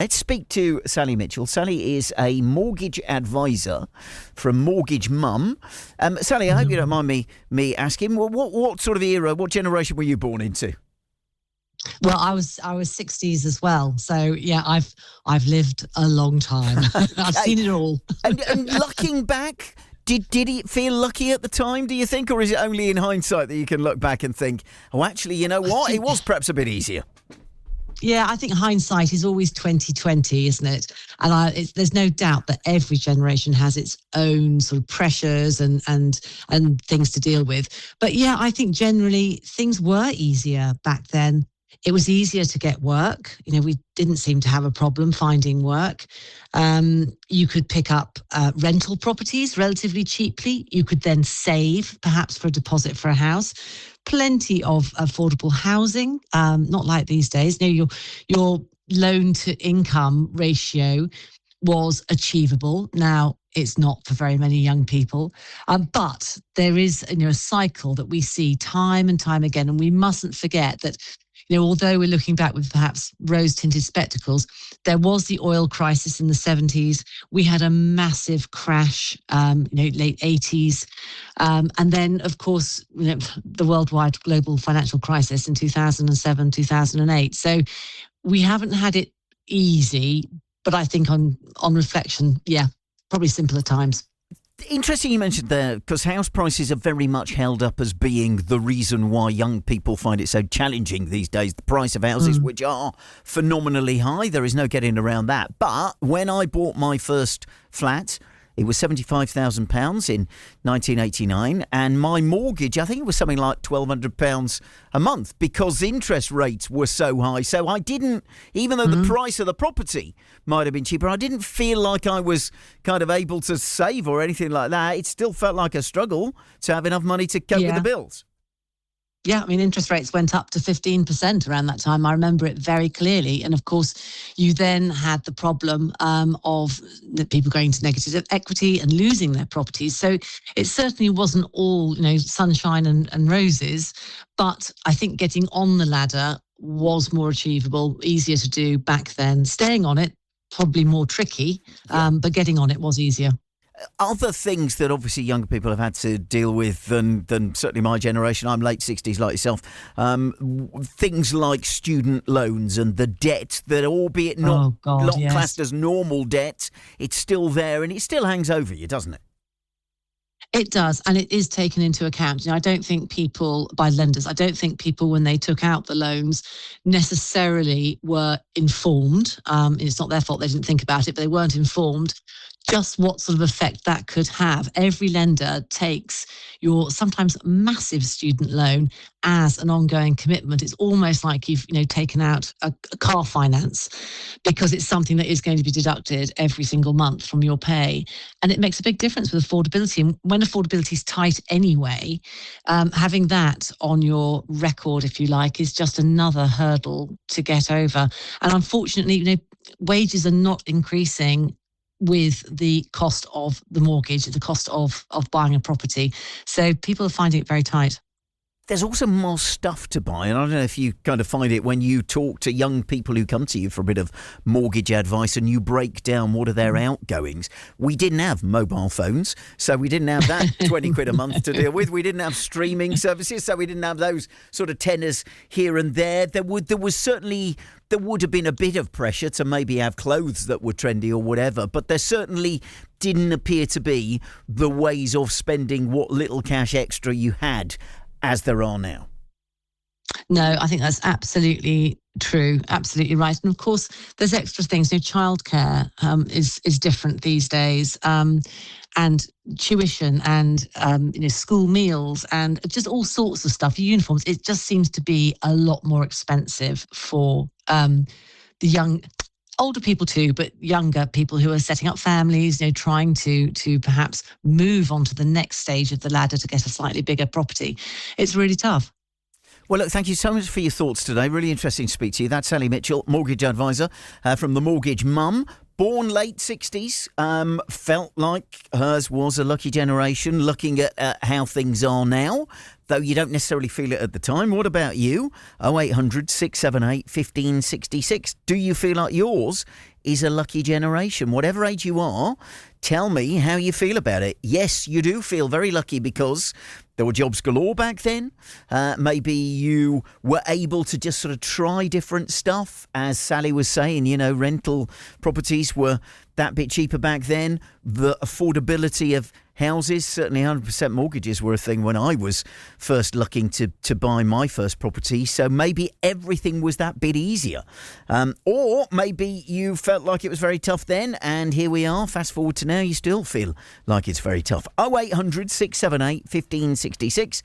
Let's speak to Sally Mitchell. Sally is a mortgage advisor from Mortgage Mum. Sally, I hope you don't mind me asking, what sort of era, what generation were you born into? Well, I was 60s as well, so yeah, I've lived a long time. I've seen it all. and looking back, did it feel lucky at the time, do you think, or is it only in hindsight that you can look back and think, oh, actually, you know what, it was perhaps a bit easier? Yeah, I think hindsight is always 20/20, isn't it? And there's no doubt that every generation has its own sort of pressures and things to deal with. But yeah, I think generally things were easier back then. It was easier to get work. You know, we didn't seem to have a problem finding work. You could pick up rental properties relatively cheaply. You could then save, perhaps for a deposit for a house. Plenty of affordable housing, not like these days. You know, your loan to income ratio was achievable. Now, it's not for very many young people, but there is a cycle that we see time and time again, and we mustn't forget that. Although we're looking back with perhaps rose-tinted spectacles, there was the oil crisis in the 70s. We had a massive crash, late 80s. And then, of course, the worldwide global financial crisis in 2007, 2008. So we haven't had it easy, but I think on reflection, yeah, probably simpler times. Interesting you mentioned there, because house prices are very much held up as being the reason why young people find it so challenging these days. The price of houses, which are phenomenally high, there is no getting around that. But when I bought my first flat, it was £75,000 in 1989, and my mortgage, I think it was something like £1,200 a month, because interest rates were so high. So I didn't, even though the price of the property might have been cheaper, I didn't feel like I was kind of able to save or anything like that. It still felt like a struggle to have enough money to cope with the bills. Yeah, I mean, interest rates went up to 15% around that time. I remember it very clearly. And of course, you then had the problem of people going to negative equity and losing their properties. So it certainly wasn't all, sunshine and roses. But I think getting on the ladder was more achievable, easier to do back then. Staying on it, probably more tricky, but getting on it was easier. Other things that obviously younger people have had to deal with than certainly my generation, I'm late 60s like yourself, things like student loans and the debt that, albeit not classed as normal debt, it's still there and it still hangs over you, doesn't it? It does, and it is taken into account. I don't think people, by lenders, when they took out the loans necessarily were informed. It's not their fault they didn't think about it, but they weren't informed just what sort of effect that could have. Every lender takes your sometimes massive student loan as an ongoing commitment. It's almost like you've taken out a car finance, because it's something that is going to be deducted every single month from your pay. And it makes a big difference with affordability. And when affordability is tight anyway, having that on your record, if you like, is just another hurdle to get over. And unfortunately, wages are not increasing with the cost of the mortgage, the cost of buying a property. So people are finding it very tight. There's also more stuff to buy, and I don't know if you kind of find it when you talk to young people who come to you for a bit of mortgage advice and you break down what are their outgoings. We didn't have mobile phones, so we didn't have that 20 quid a month to deal with. We didn't have streaming services, so we didn't have those sort of tenors here and there. There would have been a bit of pressure to maybe have clothes that were trendy or whatever, but there certainly didn't appear to be the ways of spending what little cash extra you had as there are now. No, I think that's absolutely true, absolutely right. And of course, there's extra things. Childcare is different these days, and tuition and school meals and just all sorts of stuff. Uniforms. It just seems to be a lot more expensive for the older people too, but younger people who are setting up families, trying to perhaps move on to the next stage of the ladder to get a slightly bigger property. It's really tough. Well, look, thank you so much for your thoughts today. Really interesting to speak to you. That's Sally Mitchell, mortgage advisor from the Mortgage Mum. Born late 60s, felt like hers was a lucky generation, looking at how things are now, though you don't necessarily feel it at the time. What about you? 0800 678 1566. Do you feel like yours is a lucky generation. Whatever age you are, tell me how you feel about it. Yes, you do feel very lucky because there were jobs galore back then. Maybe you were able to just sort of try different stuff. As Sally was saying, rental properties were that bit cheaper back then. The affordability of houses, certainly 100% mortgages were a thing when I was first looking to buy my first property. So maybe everything was that bit easier. Or maybe you felt like it was very tough then, and here we are, fast forward to now, you still feel like it's very tough. 0800 678 1566.